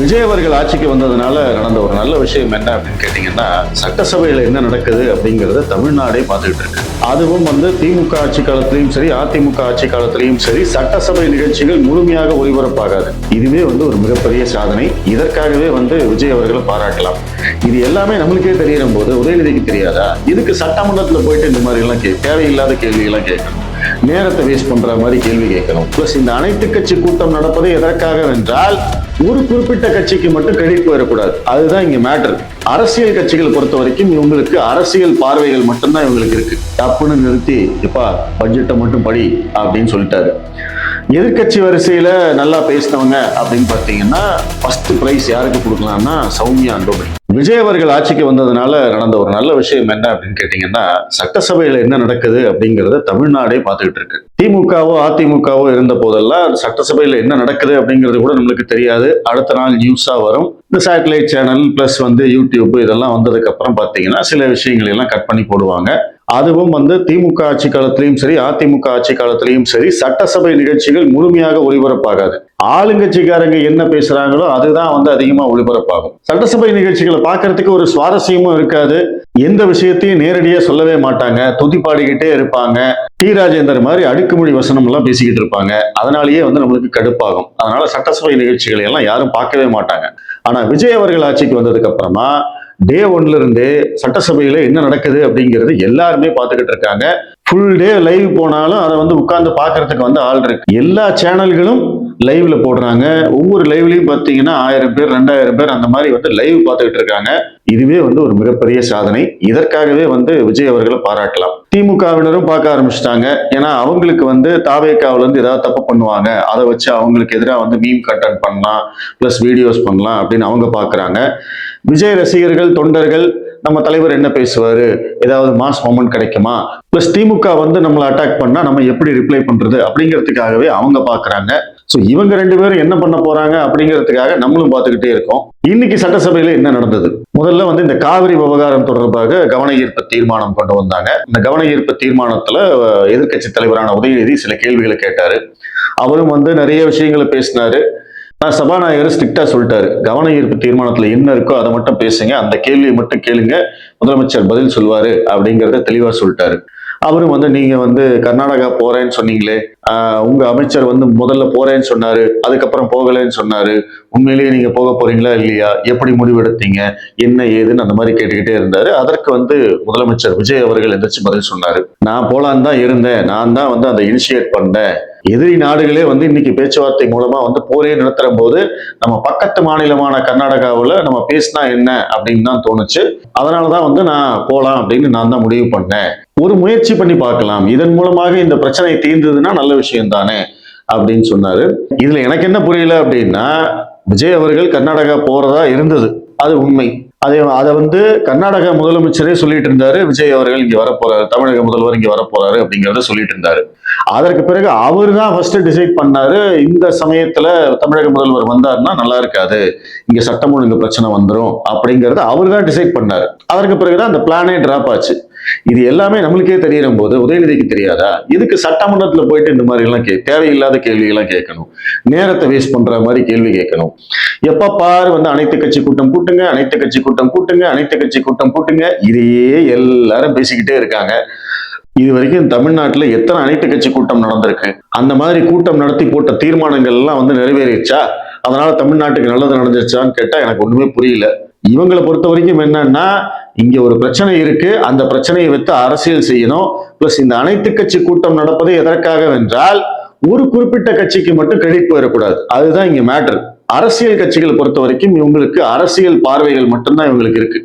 விஜய் அவர்கள் ஆட்சிக்கு வந்ததுனால நடந்த ஒரு நல்ல விஷயம் என்ன அப்படின்னு கேட்டீங்கன்னா, சட்டசபையில என்ன நடக்குது அப்படிங்கறத தமிழ்நாடே பார்த்துக்கிட்டு இருக்கு. அதுவும் திமுக ஆட்சி காலத்திலையும் சரி, அதிமுக ஆட்சி காலத்திலையும் சரி, சட்டசபை நிகழ்ச்சிகள் முழுமையாக ஒளிபரப்பாகாது. இதுவே ஒரு மிகப்பெரிய சாதனை. இதற்காகவே விஜய் அவர்களை பாராட்டலாம். இது எல்லாமே நம்மளுக்கே தெரியற போது உதயநிதிக்கு தெரியாதா? இதுக்கு சட்டமன்றத்துல போயிட்டு இந்த மாதிரி எல்லாம் தேவையில்லாத கேள்வி எல்லாம் கேட்கணும், நேரத்தை வேஸ்ட் பண்ற மாதிரி கேள்வி கேட்கணும். பிளஸ் இந்த அனைத்து கட்சி கூட்டம் நடப்பது எதற்காக என்றால், ஒரு குறிப்பிட்ட கட்சிக்கு மட்டும் கிரெடிட் போயிடக்கூடாது. அதுதான் இங்க மேட்டர். அரசியல் கட்சிகள் பொறுத்த வரைக்கும் இவங்களுக்கு அரசியல் பார்வைகள் மட்டும்தான் இவங்களுக்கு இருக்கு. தப்புன்னு நிறுத்தி எப்பா பட்ஜெட்டை மட்டும் படி அப்படின்னு சொல்லிட்டாரு. எதிர்கட்சி வரிசையில நல்லா பேசினவங்க அப்படின்னு பாத்தீங்கன்னா, ஃபர்ஸ்ட் பிரைஸ் யாருக்கு கொடுக்கலாம்னா சௌமியா அன்புமணி. விஜய் அவர்கள் ஆட்சிக்கு வந்ததுனால நடந்த ஒரு நல்ல விஷயம் என்ன அப்படின்னு கேட்டீங்கன்னா, சட்டசபையில என்ன நடக்குது அப்படிங்கறத தமிழ்நாடே பார்த்துக்கிட்டு இருக்கு. திமுகவோ அதிமுகவோ இருந்த போதெல்லாம் சட்டசபையில என்ன நடக்குது அப்படிங்கிறது கூட நம்மளுக்கு தெரியாது. அடுத்த நாள் நியூஸா வரும். இந்த சேட்டலைட் சேனல் பிளஸ் யூடியூப் இதெல்லாம் வந்ததுக்கு அப்புறம் பாத்தீங்கன்னா சில விஷயங்கள் எல்லாம் கட் பண்ணி போடுவாங்க. அதுவும் திமுக ஆட்சி காலத்திலையும் சரி, அதிமுக ஆட்சி காலத்திலையும் சரி, சட்டசபை நிகழ்ச்சிகள் முழுமையாக ஒளிபரப்பாகாது. ஆளுங்கட்சிக்காரங்க என்ன பேசுறாங்களோ அதுதான் அதிகமா ஒளிபரப்பாகும். சட்டசபை நிகழ்ச்சிகளை பார்க்கறதுக்கு ஒரு சுவாரஸ்யமும் இருக்காது. எந்த விஷயத்தையும் நேரடியா சொல்லவே மாட்டாங்க. துதி பாடிக்கிட்டே இருப்பாங்க. டி ராஜேந்தர் மாதிரி அடுக்குமொழி வசனம் எல்லாம் பேசிக்கிட்டு இருப்பாங்க. அதனாலேயே நம்மளுக்கு கடுப்பாகும். அதனால சட்டசபை நிகழ்ச்சிகளை எல்லாம் யாரும் பார்க்கவே மாட்டாங்க. ஆனா விஜய் அவர்கள் ஆட்சிக்கு வந்ததுக்கு அப்புறமா டே ஒன்ல இருந்தே சட்டசபையில என்ன நடக்குது அப்படிங்கிறது எல்லாருமே பார்த்துக்கிட்டு இருக்காங்க. ஃபுல் டே லைவ் போனாலும் அதை உட்கார்ந்து பாக்குறதுக்கு ஆள் இருக்கு. எல்லா சேனல்களும் லைவ்ல போடுறாங்க. ஒவ்வொரு லைவ்லயும் பாத்தீங்கன்னா 1000 பேர் 2000 பேர் அந்த மாதிரி லைவ் பார்த்துக்கிட்டு இருக்காங்க. இதுவே ஒரு மிகப்பெரிய சாதனை. இதற்காகவே விஜய் அவர்களை பாராட்டலாம். திமுகவினரும் பார்க்க ஆரம்பிச்சிட்டாங்க. ஏன்னா அவங்களுக்கு தாவேக்காவில இருந்து ஏதாவது தப்பு பண்ணுவாங்க, அதை வச்சு அவங்களுக்கு எதிராக மீம் கண்டென்ட் பண்ணலாம், பிளஸ் வீடியோஸ் பண்ணலாம் அப்படின்னு அவங்க பாக்குறாங்க. விஜய் ரசிகர்கள் தொண்டர்கள் நம்ம தலைவர் என்ன பேசுவாரு, ஏதாவது மாஸ் மொமெண்ட் கிடைக்குமா, பிளஸ் திமுக நம்மளை அட்டாக் பண்ணா நம்ம எப்படி ரிப்ளை பண்றது அப்படிங்கிறதுக்காகவே அவங்க பாக்குறாங்க. சோ இவங்க ரெண்டு பேரும் என்ன பண்ண போறாங்க அப்படிங்கிறதுக்காக நம்மளும் பார்த்துக்கிட்டே இருக்கோம். இன்னைக்கு சட்டசபையில என்ன நடந்தது? முதல்ல இந்த காவிரி விவகாரம் தொடர்பாக கவன ஈர்ப்பு தீர்மானம் கொண்டு வந்தாங்க. இந்த கவன ஈர்ப்பு தீர்மானத்துல எதிர்கட்சி தலைவரான உதயநிதி சில கேள்விகளை கேட்டாரு. அவரும் நிறைய விஷயங்களை பேசினாரு. சபாநாயகர் ஸ்ட்ரிக்டா சொல்லிட்டாரு, கவன ஈர்ப்பு தீர்மானத்துல என்ன இருக்கோ அதை மட்டும் பேசுங்க, அந்த கேள்வியை மட்டும் கேளுங்க, முதலமைச்சர் பதில் சொல்வாரு அப்படிங்கறத தெளிவா சொல்லிட்டாரு. அவரும் நீங்க கர்நாடகா போறேன்னு சொன்னீங்களே, உங்க அமைச்சர் முதல்ல போறேன்னு சொன்னாரு, அதுக்கப்புறம் போகலன்னு சொன்னாரு, உண்மையிலேயே நீங்க போக போறீங்களா இல்லையா, எப்படி முடிவெடுத்தீங்க, என்ன ஏதுன்னு அந்த மாதிரி கேட்டுக்கிட்டே இருந்தாரு. அதற்கு முதலமைச்சர் விஜய் அவர்கள் எந்திரிச்சு பதில் சொன்னாரு, நான் போலான்னு தான் இருந்தேன், நான் தான் அதை இனிஷியேட் பண்ணேன். எதிரி நாடுகளே இன்னைக்கு பேச்சுவார்த்தை மூலமா போரே நடத்துற போது நம்ம பக்கத்து மாநிலமான கர்நாடகாவில் நம்ம பேசினா என்ன அப்படின்னு தான் தோணுச்சு. அதனாலதான் நான் போலாம் அப்படின்னு நான் தான் முடிவு பண்ணேன். ஒரு முயற்சி பண்ணி பார்க்கலாம், இதன் மூலமாக இந்த பிரச்சனை தீர்ந்ததுன்னா நல்ல விஷயம் தானே அப்படின்னு சொன்னாரு. இதுல எனக்கு என்ன புரியல அப்படின்னா, விஜய் அவர்கள் கர்நாடகா போறதா இருந்தது, அது உண்மை. அதை கர்நாடக முதலமைச்சரே சொல்லிட்டு இருந்தாரு, விஜய் அவர்கள் இங்க வரப்போறாரு, தமிழக முதல்வர் இங்க வரப்போறாரு அப்படிங்கறத சொல்லிட்டு இருந்தாரு. அதற்கு பிறகு அவர் தான் ஃபர்ஸ்ட் டிசைட் பண்ணாரு, இந்த சமயத்துல தமிழக முதல்வர் வந்தாருன்னா நல்லா இருக்காது, இங்க சட்டம் ஒழுங்கு பிரச்சனை வந்துடும் அப்படிங்கறத அவர் தான் டிசைட் பண்ணாரு. அதற்கு பிறகுதான் அந்த பிளானே டிராப் ஆச்சு. இது எல்லாமே நம்மளுக்கே தெரியற போது உதயநிதிக்கு தெரியாதா? இதுக்கு சட்டமன்றத்துல போயிட்டு இந்த மாதிரி எல்லாம் தேவையில்லாத கேள்வி எல்லாம் கேட்கணும், நேரத்தை வேஸ்ட் பண்ற மாதிரி கேள்வி கேட்கணும். எப்ப பாரு அனைத்து கட்சி கூட்டம் கூட்டுங்க, அனைத்து கட்சி கூட்டம் கூட்டுங்க, அனைத்து கட்சி கூட்டம் கூட்டுங்க, இதையே எல்லாரும் பேசிக்கிட்டே இருக்காங்க. இது வரைக்கும் தமிழ்நாட்டுல எத்தனை அனைத்து கட்சி கூட்டம் நடந்திருக்கு? அந்த மாதிரி கூட்டம் நடத்தி போட்ட தீர்மானங்கள் எல்லாம் நிறைவேறிடுச்சா? அதனால தமிழ்நாட்டுக்கு நல்லது நடந்துச்சான்னு கேட்டா எனக்கு ஒண்ணுமே புரியல. இவங்களை பொறுத்த வரைக்கும் என்னன்னா, இங்க ஒரு பிரச்சனை இருக்கு, அந்த பிரச்சனையை வைத்து அரசியல் செய்யணும். பிளஸ் இந்த அனைத்து கட்சி கூட்டம் நடப்பது எதற்காக என்றால், ஒரு குறிப்பிட்ட கட்சிக்கு மட்டும் கிரெடிட் போயிடக்கூடாது. அதுதான் இங்க மேட்டர். அரசியல் கட்சிகளை பொறுத்த வரைக்கும் இவங்களுக்கு அரசியல் பார்வைகள் மட்டும்தான் இவங்களுக்கு இருக்கு.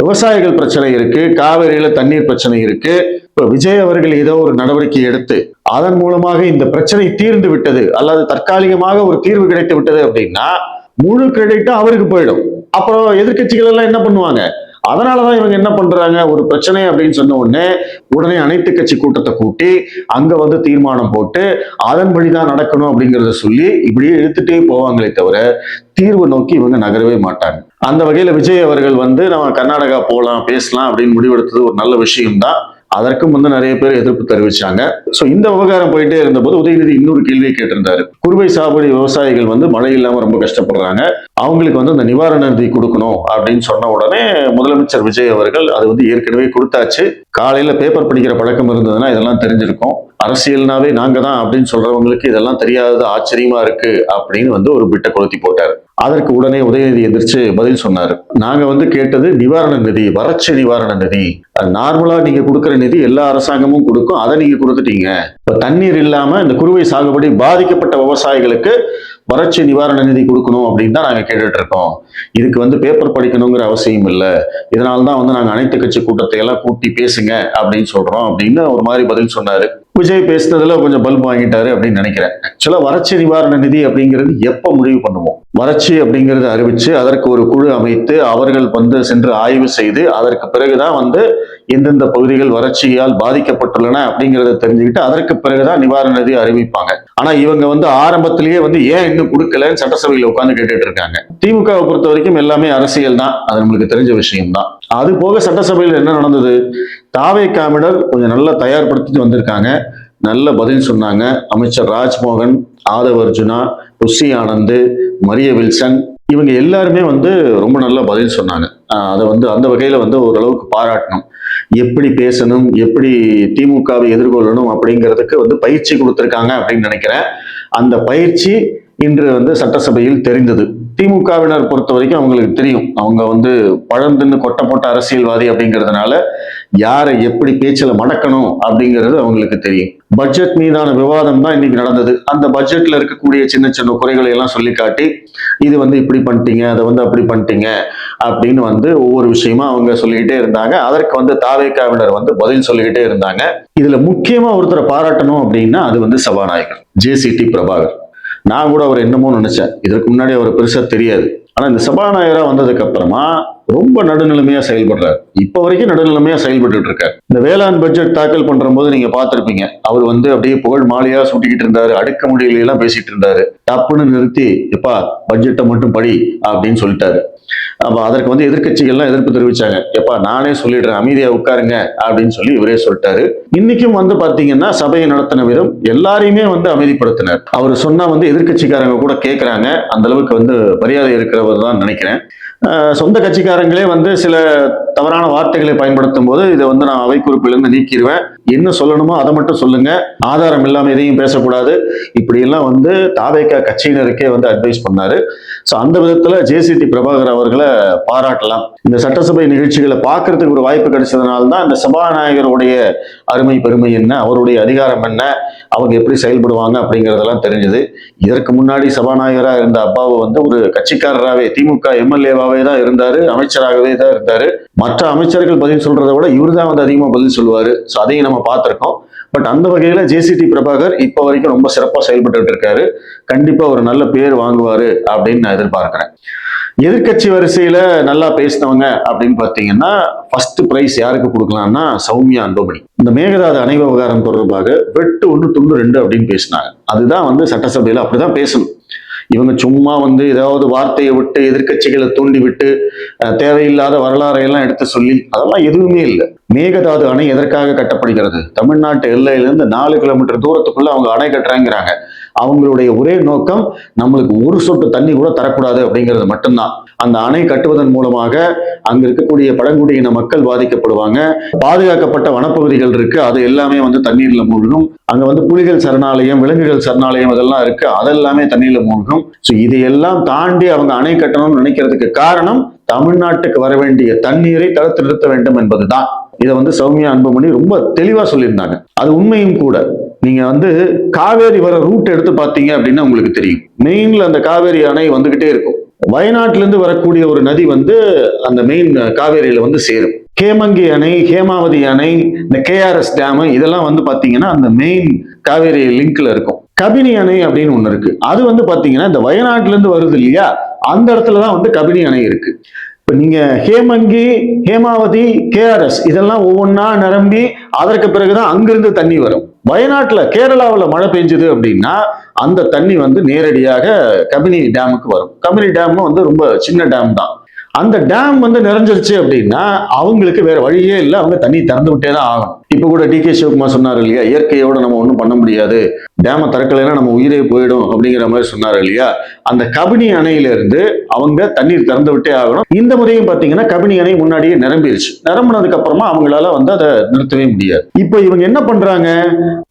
விவசாயிகள் பிரச்சனை இருக்கு, காவிரியில தண்ணீர் பிரச்சனை இருக்கு. இப்ப விஜய் அவர்கள் ஏதோ ஒரு நடவடிக்கை எடுத்து அதன் மூலமாக இந்த பிரச்சனை தீர்ந்து விட்டது அல்லது தற்காலிகமாக ஒரு தீர்வு கிடைத்து விட்டது அப்படின்னா முழு கிரெடிட்டும் அவருக்கு போயிடும். அப்புறம் எதிர்கட்சிகள் எல்லாம் என்ன பண்ணுவாங்க? அதனாலதான் இவங்க என்ன பண்றாங்க, ஒரு பிரச்சனை அப்படின்னு சொன்ன உடனே அனைத்து கட்சி கூட்டத்தை கூட்டி அங்க தீர்மானம் போட்டு அதன்படிதான் நடக்கணும் அப்படிங்கறத சொல்லி இப்படியே இழுத்துட்டே போவாங்களே தவிர தீர்வு நோக்கி இவங்க நகரவே மாட்டாங்க. அந்த வகையில விஜய் அவர்கள் நம்ம கர்நாடகா போலாம் பேசலாம் அப்படின்னு முடிவெடுத்தது ஒரு நல்ல விஷயம்தான். அதற்கும் வந்து நிறைய பேர் எதிர்ப்பு தெரிவிச்சாங்க. ஸோ இந்த விவகாரம் போயிட்டே இருந்தபோது உதயநிதி இன்னொரு கேள்வியை கேட்டிருந்தாரு. குறுவை சாகுபடி விவசாயிகள் வந்து மழை இல்லாம ரொம்ப கஷ்டப்படுறாங்க, அவங்களுக்கு வந்து இந்த நிவாரண நிதி கொடுக்கணும் அப்படின்னு சொன்ன உடனே முதலமைச்சர் விஜய் அவர்கள் அது வந்து ஏற்கனவே கொடுத்தாச்சு. காலையில பேப்பர் படிக்கிற பழக்கம் இருந்ததுன்னா இதெல்லாம் தெரிஞ்சிருக்கும். அரசியல்னாவே நாங்க தான் அப்படின்னு சொல்றவங்களுக்கு இதெல்லாம் தெரியாதது ஆச்சரியமா இருக்கு அப்படின்னு வந்து ஒரு பிட்ட கொளுத்தி போட்டார். அதற்கு உடனே உதயநிதி எதிர்த்து பதில் சொன்னாரு. நாங்க வந்து கேட்டது நிவாரண நிதி, வறட்சி நிவாரண நிதி. நார்மலா நீங்க கொடுக்கிற நிதி எல்லா அரசாங்கமும் கொடுக்கும், அதை நீங்க கொடுத்துட்டீங்க. இப்ப தண்ணீர் இல்லாம இந்த குறுவை சாகுபடி பாதிக்கப்பட்ட விவசாயிகளுக்கு வறட்சி நிவாரண நிதி கொடுக்கணும் அப்படின்னு தான் நாங்க கேட்டுட்டு இருக்கோம். இதுக்கு வந்து பேப்பர் படிக்கணுங்கிற அவசியம் இல்லை, இதனால்தான் வந்து நாங்க அனைத்து கட்சி கூட்டத்தை எல்லாம் கூட்டி பேசுங்க அப்படின்னு சொல்றோம் அப்படின்னு ஒரு மாதிரி பதில் சொன்னாரு. விஜய் பேசுனதுல கொஞ்சம் பல்ப் வாங்கிட்டாரு அப்படின்னு நினைக்கிறேன். ஆக்சுவலா வறட்சி நிவாரண நிதி அப்படிங்கிறது எப்ப முடிவு பண்ணுவோம்? வறட்சி அப்படிங்கறத அறிவிச்சு அதற்கு ஒரு குழு அமைத்து அவர்கள் வந்து சென்று ஆய்வு செய்து அதற்கு பிறகுதான் வந்து எந்தெந்த பகுதிகள் வறட்சியால் பாதிக்கப்பட்டுள்ளன அப்படிங்கறத தெரிஞ்சுக்கிட்டு அதற்கு பிறகுதான் நிவாரண நிதி அறிவிப்பாங்க. ஆனா இவங்க வந்து ஆரம்பத்திலேயே வந்து ஏன் இன்னும் கொடுக்கலன்னு சட்டசபையில உட்கார்ந்து கேட்டுட்டு இருக்காங்க. திமுகவை பொறுத்த வரைக்கும் எல்லாமே அரசியல் தான், அது நம்மளுக்கு தெரிஞ்ச விஷயம் தான். அது போக சட்டசபையில் என்ன நடந்தது? தாவேகாவினர் கொஞ்சம் நல்லா தயார்படுத்திட்டு வந்திருக்காங்க, நல்ல பதில் சொன்னாங்க. அமைச்சர் ராஜ்மோகன், ஆதவ் அர்ஜுனா, புஷி ஆனந்த், மரிய வில்சன் இவங்க எல்லாருமே வந்து ரொம்ப நல்ல பதில் சொன்னாங்க. அதை வந்து அந்த வகையில வந்து ஓரளவுக்கு பாராட்டணும். எப்படி பேசணும், எப்படி திமுகவை எதிர்கொள்ளணும் அப்படிங்கிறதுக்கு வந்து பயிற்சி கொடுத்திருக்காங்க அப்படின்னு நினைக்கிறேன். அந்த பயிற்சி இன்று வந்து சட்டசபையில் தெரிந்தது. திமுகவினர் பொறுத்த வரைக்கும் அவங்களுக்கு தெரியும், அவங்க வந்து பழந்துன்னு கொட்டை போட்ட அரசியல்வாதி அப்படிங்கிறதுனால யாரை எப்படி பேச்சில் மடக்கணும் அப்படிங்கிறது அவங்களுக்கு தெரியும். பட்ஜெட் மீதான விவாதம் தான் இன்னைக்கு நடந்தது. அந்த பட்ஜெட்ல இருக்கக்கூடிய சின்ன சின்ன குறைகளை எல்லாம் சொல்லி காட்டி இது வந்து இப்படி பண்ணிட்டீங்க, அதை வந்து அப்படி பண்ணிட்டீங்க அப்படின்னு வந்து ஒவ்வொரு விஷயமா அவங்க சொல்லிக்கிட்டே இருந்தாங்க. அதற்கு வந்து தாவேகாவினர் வந்து பதில் சொல்லிக்கிட்டே இருந்தாங்க. இதுல முக்கியமா ஒருத்தரை பாராட்டணும் அப்படின்னா அது வந்து சபாநாயகர் ஜே.சி.டி. பிரபாகர். நான் கூட அவர் என்னமோ நினைச்சேன், இதற்கு முன்னாடி அவர் பெருசா தெரியாது. ஆனா இந்த சபாநாயகரா வந்ததுக்கு அப்புறமா ரொம்ப நடுநிலைமையா செயல்படுறாரு. இப்ப வரைக்கும் நடுநிலைமையா செயல்பட்டு இருக்காரு. இந்த வேளாண் பட்ஜெட் தாக்கல் பண்ற போது நீங்க பார்த்திருப்பீங்க, அவர் வந்து அப்படியே புகழ் மாலையா சூட்டிக்கிட்டு இருந்தாரு, அடுக்க மொழியில எல்லாம் பேசிட்டு இருந்தாரு. டப்புன்னு நிறுத்தி எப்பா பட்ஜெட்டை மட்டும் படி அப்படின்னு சொல்லிட்டாரு. அப்ப அதற்கு வந்து எதிர்கட்சிகள்லாம் எதிர்ப்பு தெரிவிச்சாங்க. எப்பா நானே சொல்லிடுறேன், அமைதியா உட்காருங்க அப்படின்னு சொல்லி இவரே சொல்லிட்டாரு. இன்னைக்கும் வந்து பாத்தீங்கன்னா சபையை நடத்தின விதம் எல்லாரையுமே வந்து அமைதிப்படுத்தினார். அவர் சொன்னா வந்து எதிர்கட்சிக்காரங்க கூட கேட்கறாங்க, அந்த அளவுக்கு வந்து மரியாதை இருக்கிறவர் தான் நினைக்கிறேன். சொந்த கட்சிக்காரங்களே வந்து சில தவறான வார்த்தைகளை பயன்படுத்தும் போது இதை வந்து நான் அவை குறிப்பிலிருந்து நீக்கிடுவேன், என்ன சொல்லணுமோ அதை மட்டும் சொல்லுங்க, ஆதாரம் இல்லாம எதையும் பேசக்கூடாது, இப்படி எல்லாம் வந்து தாவேகா கட்சியினருக்கே வந்து அட்வைஸ் பண்ணாரு. ஸோ அந்த விதத்துல ஜே.சி.டி. பிரபாகர் அவர்களை பாராட்டலாம். இந்த சட்டசபை நிகழ்ச்சிகளை பார்க்கறதுக்கு ஒரு வாய்ப்பு கிடைச்சதுனால தான் இந்த சபாநாயகருடைய அருமை பெருமை என்ன, அவருடைய அதிகாரம் என்ன, அவங்க எப்படி செயல்படுவாங்க அப்படிங்கிறதெல்லாம் தெரிஞ்சது. இதற்கு முன்னாடி சபாநாயகராக இருந்த அப்பாவு வந்து ஒரு கட்சிக்காரராகவே திமுக எம்எல்ஏவாவே தான் இருந்தாரு, அமைச்சராகவே தான் இருந்தாரு. மற்ற அமைச்சர்கள் பதில் சொல்றதை விட இவர் தான் வந்து அதிகமா பதில் சொல்லுவாரு. ஸோ அதையும் நம்ம பார்த்திருக்கோம். பட் அந்த வகையில ஜே.சி.டி. பிரபாகர் இப்ப வரைக்கும் ரொம்ப சிறப்பா செயல்பட்டு இருக்காரு. கண்டிப்பா ஒரு நல்ல பேர் வாங்குவாரு அப்படின்னு நான் எதிர்பார்க்கிறேன். எதிர்கட்சி வரிசையில நல்லா பேசினவங்க அப்படின்னு பாத்தீங்கன்னா ஃபர்ஸ்ட் பிரைஸ் யாருக்கு கொடுக்கலாம்னா சௌமியா அன்புமணி. இந்த மேகதாது அணை விவகாரம் தொடர்பாக வெட்டு 1 துண்டு 2 அப்படின்னு பேசினாங்க. அதுதான் வந்து சட்டசபையில அப்படிதான் பேசணும். இவங்க சும்மா வந்து ஏதாவது வார்த்தையை விட்டு எதிர்கட்சிகளை தூண்டி விட்டு தேவையில்லாத வரலாறை எல்லாம் எடுத்து சொல்லி அதெல்லாம் எதுவுமே இல்லை. மேகதாது அணை எதற்காக கட்டப்படுகிறது? தமிழ்நாட்டு எல்லையிலிருந்து 4 கிலோமீட்டர் தூரத்துக்குள்ள அவங்க அணை கட்டுறாங்கிறாங்க. அவங்களுடைய ஒரே நோக்கம் நம்மளுக்கு ஒரு சொட்டு தண்ணி கூட தரக்கூடாது அப்படிங்கிறது மட்டும்தான். அந்த அணை கட்டுவதன் மூலமாக அங்க இருக்கக்கூடிய பழங்குடியின மக்கள் பாதிக்கப்படுவாங்க. பாதுகாக்கப்பட்ட வனப்பகுதிகள் இருக்கு, அது எல்லாமே வந்து தண்ணீர்ல மூழ்கும். அங்க வந்து புலிகள் சரணாலயம், விலங்குகள் சரணாலயம் அதெல்லாம் இருக்கு, அதெல்லாமே தண்ணீர்ல மூழ்கும். ஸோ இதையெல்லாம் தாண்டி அவங்க அணை கட்டணும்னு நினைக்கிறதுக்கு காரணம் தமிழ்நாட்டுக்கு வர வேண்டிய தண்ணீரை தடுத்து நிறுத்த வேண்டும் என்பதுதான். இதை வந்து சௌமியா அன்புமணி ரொம்ப தெளிவா சொல்லியிருந்தாங்க. அது உண்மையும் கூட. நீங்க வந்து காவேரி வர ரூட் எடுத்து பார்த்தீங்க அப்படின்னா உங்களுக்கு தெரியும், மெயின்ல அந்த காவேரி அணை வந்துகிட்டே இருக்கும். வயநாட்டுல இருந்து வரக்கூடிய ஒரு நதி வந்து அந்த மெயின் காவேரியில வந்து சேரும். கேமங்கி அணை, ஹேமாவதி அணை, இந்த கேஆர்எஸ் டேம் இதெல்லாம் வந்து பாத்தீங்கன்னா அந்த மெயின் காவேரி லிங்க்ல இருக்கும். கபினி அணை அப்படின்னு ஒண்ணு இருக்கு, அது வந்து பாத்தீங்கன்னா இந்த வயநாட்டுல இருந்து வருது இல்லையா, அந்த இடத்துலதான் வந்து கபினி அணை இருக்கு. இப்ப நீங்க ஹேமங்கி, ஹேமாவதி, கேஆர்எஸ் இதெல்லாம் ஒவ்வொன்னா நிரம்பி அதற்கு பிறகுதான் அங்கிருந்து தண்ணி வரும். வயநாட்டுல கேரளாவில் மழை பெஞ்சது அப்படின்னா அந்த தண்ணி வந்து நேரடியாக கபினி டேமுக்கு வரும். கபினி டேம் வந்து ரொம்ப சின்ன டேம் தான். அந்த டேம் வந்து நிறைஞ்சிருச்சு அப்படின்னா அவங்களுக்கு வேற வழியே இல்லை, அவங்க தண்ணி திறந்து விட்டே தான் ஆகணும். இப்ப கூட டி.கே. சிவகுமார் சொன்னார் இல்லையா, இயற்கையோட நம்ம ஒன்றும் பண்ண முடியாது, டேம திறக்கலைன்னா நம்ம உயிரே போயிடும் அப்படிங்கிற மாதிரி சொன்னார் இல்லையா. அந்த கபினி அணையிலிருந்து அவங்க தண்ணீர் திறந்து விட்டே ஆகணும். இந்த முறையும் பாத்தீங்கன்னா கபினி அணை முன்னாடியே நிரம்பிருச்சு. நிரம்பினதுக்கு அப்புறமா அவங்களால வந்து அதை நிறுத்தவே முடியாது. இப்போ இவங்க என்ன பண்றாங்க,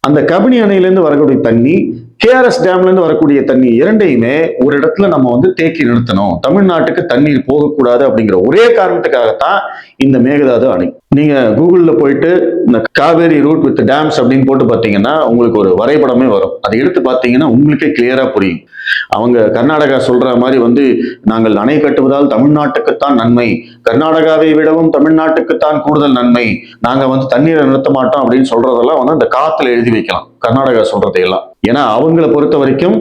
அந்த கபினி அணையிலிருந்து வரக்கூடிய தண்ணி, கேஆர்எஸ் டேம்ல இருந்து வரக்கூடிய தண்ணி இரண்டையுமே ஒரு இடத்துல நம்ம வந்து தேக்கி நிறுத்தணும், தமிழ்நாட்டுக்கு தண்ணீர் போகக்கூடாது அப்படிங்கிற ஒரே காரணத்துக்காகத்தான் இந்த மேகதாது அணை. நீங்க கூகுள்ல போயிட்டு இந்த காவேரி ரூட் வித் டேம்ஸ் அப்படின்னு போட்டு பாத்தீங்கன்னா உங்களுக்கு ஒரு வரைபடமே வரும். அதை எடுத்து பாத்தீங்கன்னா உங்களுக்கே கிளியரா புரியும். அவங்க கர்நாடகா சொல்ற மாதிரி வந்து நாங்கள் அணை கட்டுவதால் தமிழ்நாட்டுக்குத்தான் நன்மை, கர்நாடகாவை விடவும் தமிழ்நாட்டுக்குத்தான் கூடுதல் நன்மை, நாங்க வந்து தண்ணீரை நிறுத்த மாட்டோம் அப்படின்னு சொல்றதெல்லாம் வந்து அந்த காத்துல எழுதி வைக்கலாம் கர்நாடகா சொல்றதையெல்லாம். ஏன்னா அவங்களை பொறுத்த வரைக்கும்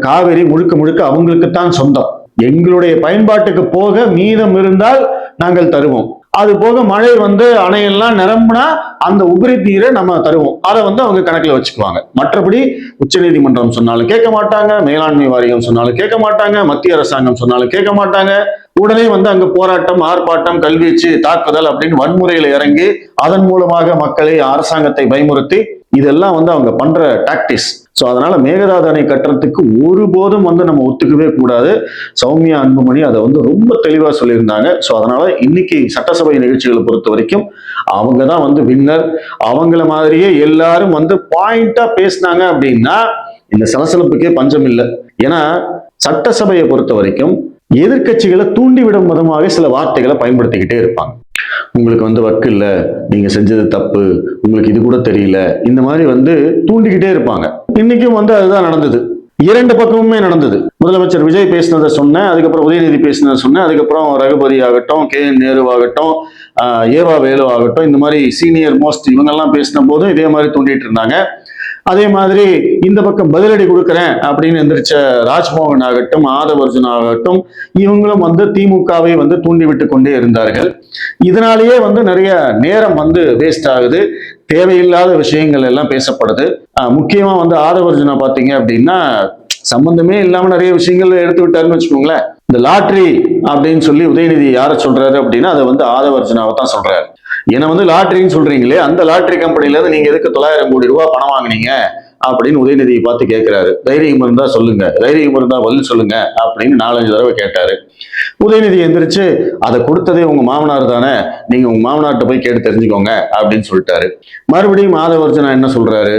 காவேரி முழுக்க முழுக்க அவங்களுக்குத்தான் சொந்தம். எங்களுடைய பயன்பாட்டுக்கு போக மீதம் இருந்தால் நாங்கள் தருவோம், அது போக மழை வந்து அணையெல்லாம் நிரம்பினா அந்த உபரி நீரை நம்ம தருவோம், அதை வந்து அவங்க கணக்குல வச்சுக்குவாங்க. மற்றபடி உச்சநீதிமன்றம் சொன்னாலும் கேட்க மாட்டாங்க, மேலாண்மை வாரியம் சொன்னாலும் கேட்க மாட்டாங்க, மத்திய அரசாங்கம் சொன்னாலும் கேட்க மாட்டாங்க. உடனே வந்து அங்க போராட்டம், ஆர்ப்பாட்டம், கல்வீச்சு, தாக்குதல் அப்படின்னு வன்முறையில இறங்கி அதன் மூலமாக மக்களை, அரசாங்கத்தை பயமுறுத்தி இதெல்லாம் வந்து அவங்க பண்ற டாக்டிக்ஸ். ஸோ அதனால மேகதாது அணை கட்டுறதுக்கு ஒருபோதும் வந்து நம்ம ஒத்துக்கவே கூடாது. சௌமியா அன்புமணி அதை வந்து ரொம்ப தெளிவா சொல்லியிருந்தாங்க. ஸோ அதனால இன்னைக்கு சட்டசபை நிகழ்ச்சிகளை பொறுத்த வரைக்கும் அவங்க தான் வந்து வின்னர். அவங்கள மாதிரியே எல்லாரும் வந்து பாயிண்டா பேசினாங்க அப்படின்னா இந்த சலசலப்புக்கே பஞ்சம் இல்லை. ஏன்னா சட்டசபையை பொறுத்த வரைக்கும் எதிர்கட்சிகளை தூண்டிவிடும் விதமாக சில வார்த்தைகளை பயன்படுத்திக்கிட்டே இருப்பாங்க. உங்களுக்கு வந்து வக்கு இல்ல, நீங்க செஞ்சது தப்பு, உங்களுக்கு இது கூட தெரியல, இந்த மாதிரி வந்து தூண்டிக்கிட்டே இருப்பாங்க. இன்னைக்கும் வந்து அதுதான் நடந்தது. இரண்டு பக்கமுமே நடந்தது. முதலமைச்சர் விஜய் பேசினதை சொன்னேன், அதுக்கப்புறம் உதயநிதி பேசினதை சொன்னேன், அதுக்கப்புறம் ரகுபதி ஆகட்டும், கே.என். நேரு ஆகட்டும், ஏவா வேலு ஆகட்டும், இந்த மாதிரி சீனியர் மோஸ்ட் இவங்கெல்லாம் பேசின போதும் இதே மாதிரி தூண்டிட்டு இருந்தாங்க. அதே மாதிரி இந்த பக்கம் பதிலடி கொடுக்குறேன் அப்படின்னு எந்திரிச்ச ராஜ்மோகன் ஆகட்டும், ஆதவர்ஜுன் ஆகட்டும், இவங்களும் வந்து திமுகவை வந்து தூண்டி விட்டு கொண்டே இருந்தார்கள். இதனாலேயே வந்து நிறைய நேரம் வந்து வேஸ்ட் ஆகுது, தேவையில்லாத விஷயங்கள் எல்லாம் பேசப்படுது. முக்கியமா வந்து ஆதவர்ஜுனா பாத்தீங்க அப்படின்னா சம்பந்தமே இல்லாம நிறைய விஷயங்கள் எடுத்து விட்டாருன்னு வச்சுக்கோங்களேன். இந்த லாட்ரி அப்படின்னு சொல்லி உதயநிதி யாரை சொல்றாரு அப்படின்னா அதை வந்து ஆதவர்ஜுனாவை தான் சொல்றாரு. ஏன்னா வந்து லாட்ரின்னு சொல்றீங்களே, அந்த லாட்ரி கம்பெனில இருந்து நீங்க எதுக்கு 900 கோடி ரூபாய் பணம் வாங்கினீங்க அப்படின்னு உதயநிதியை பார்த்து கேட்கிறாரு. தைரியம் இருந்தா சொல்லுங்க, தைரியம் இருந்தா பதில் சொல்லுங்க அப்படின்னு 4-5 தடவை கேட்டாரு. உதயநிதி எந்திரிச்சு அதை கொடுத்ததே உங்க மாமனார் தானே, நீங்க உங்க மாமனார்கிட்ட போய் கேட்டு தெரிஞ்சுக்கோங்க அப்படின்னு சொல்லிட்டாரு. மறுபடியும் ஆதவர்ஜுனா என்ன சொல்றாரு,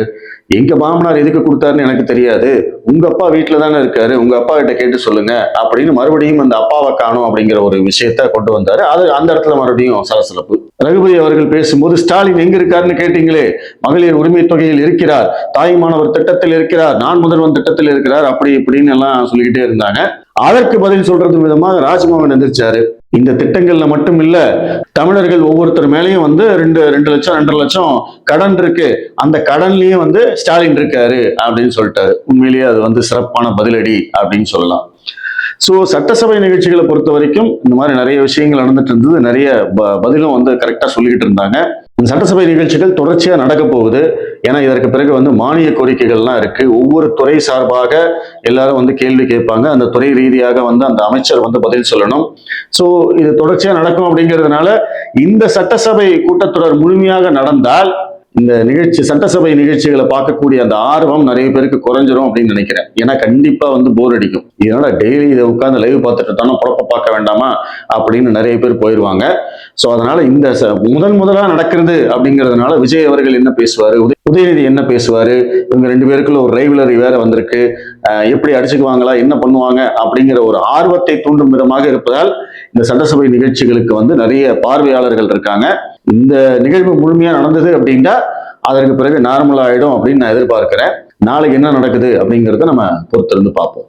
எங்க மாமனார் எதுக்கு கொடுத்தாருன்னு எனக்கு தெரியாது, உங்க அப்பா வீட்டுல தானே இருக்காரு, உங்க அப்பா கிட்ட கேட்டு சொல்லுங்க அப்படின்னு மறுபடியும் அந்த அப்பாவை காணும் அப்படிங்கிற ஒரு விஷயத்த கொண்டு வந்தாரு. அது அந்த இடத்துல மறுபடியும் சலசலப்பு. ரகுபதி அவர்கள் பேசும்போது ஸ்டாலின் எங்க இருக்காருன்னு கேட்டீங்களே, மகளிர் உரிமை தொகையில் இருக்கிறார், தாய்மானவர் திட்டத்தில் இருக்கிறார், நான் முதல்வன் திட்டத்தில் இருக்கிறார், அப்படி இப்படின்னு எல்லாம் சொல்லிக்கிட்டே இருந்தாங்க. அதற்கு பதில் சொல்றது விதமாக ராஜ்மோகன் எந்திரிச்சாரு. இந்த திட்டங்கள்ல மட்டும் இல்ல, தமிழர்கள் ஒவ்வொருத்தர் மேலேயும் வந்து 2 லட்சம் 2.5 லட்சம் கடன் இருக்கு, அந்த கடன்லயும் வந்து ஸ்டாலின் இருக்காரு அப்படின்னு சொல்லிட்டாரு. உண்மையிலேயே அது வந்து சிறப்பான பதிலடி அப்படின்னு சொல்லலாம். ஸோ சட்டசபை நிகழ்ச்சிகளை பொறுத்த வரைக்கும் இந்த மாதிரி நிறைய விஷயங்கள் நடந்துட்டு இருந்தது, நிறைய பதிலும் வந்து கரெக்டா சொல்லிக்கிட்டு இருந்தாங்க. இந்த சட்டசபை நிகழ்ச்சிகள் தொடர்ச்சியா நடக்க போகுது. ஏன்னா இதற்கு பிறகு வந்து மானிய கோரிக்கைகள்லாம் இருக்கு. ஒவ்வொரு துறை சார்பாக எல்லாரும் வந்து கேள்வி கேட்பாங்க, அந்த துறை ரீதியாக வந்து அந்த அமைச்சர் வந்து பதில் சொல்லணும். ஸோ இது தொடர்ச்சியா நடக்கும் அப்படிங்கிறதுனால இந்த சட்டசபை கூட்டத்தொடர் முழுமையாக நடந்தால் இந்த நிகழ்ச்சி சட்டசபை நிகழ்ச்சிகளை பார்க்கக்கூடிய அந்த ஆர்வம் நிறைய பேருக்கு குறைஞ்சிரும் அப்படின்னு நினைக்கிறேன். ஏன்னா கண்டிப்பா வந்து போர் அடிக்கும். இதனால டெய்லி இதை உட்காந்து லைவ் பார்த்துட்டு தானே பொழப்ப பார்க்க வேண்டாமா அப்படின்னு நிறைய பேர் போயிடுவாங்க. ஸோ அதனால இந்த முதலா நடக்கிறது அப்படிங்கிறதுனால விஜய் அவர்கள் என்ன பேசுவாரு, உதயநிதி என்ன பேசுவாரு, இவங்க 2 பேருக்குள்ள ஒரு ரைவலரி வேற வந்திருக்கு, எப்படி அடிச்சுக்குவாங்களா, என்ன பண்ணுவாங்க அப்படிங்கிற ஒரு ஆர்வத்தை தூண்டும் விதமாக இருப்பதால் இந்த சட்டசபை நிகழ்ச்சிகளுக்கு வந்து நிறைய பார்வையாளர்கள் இருக்காங்க. இந்த நிகழ்வு முழுமையா நடந்தது அப்படின்னா அதற்கு பிறகு நார்மல் ஆயிடும் அப்படின்னு நான் எதிர்பார்க்கிறேன். நாளைக்கு என்ன நடக்குது அப்படிங்கிறத நம்ம பொறுத்திருந்து பார்ப்போம்.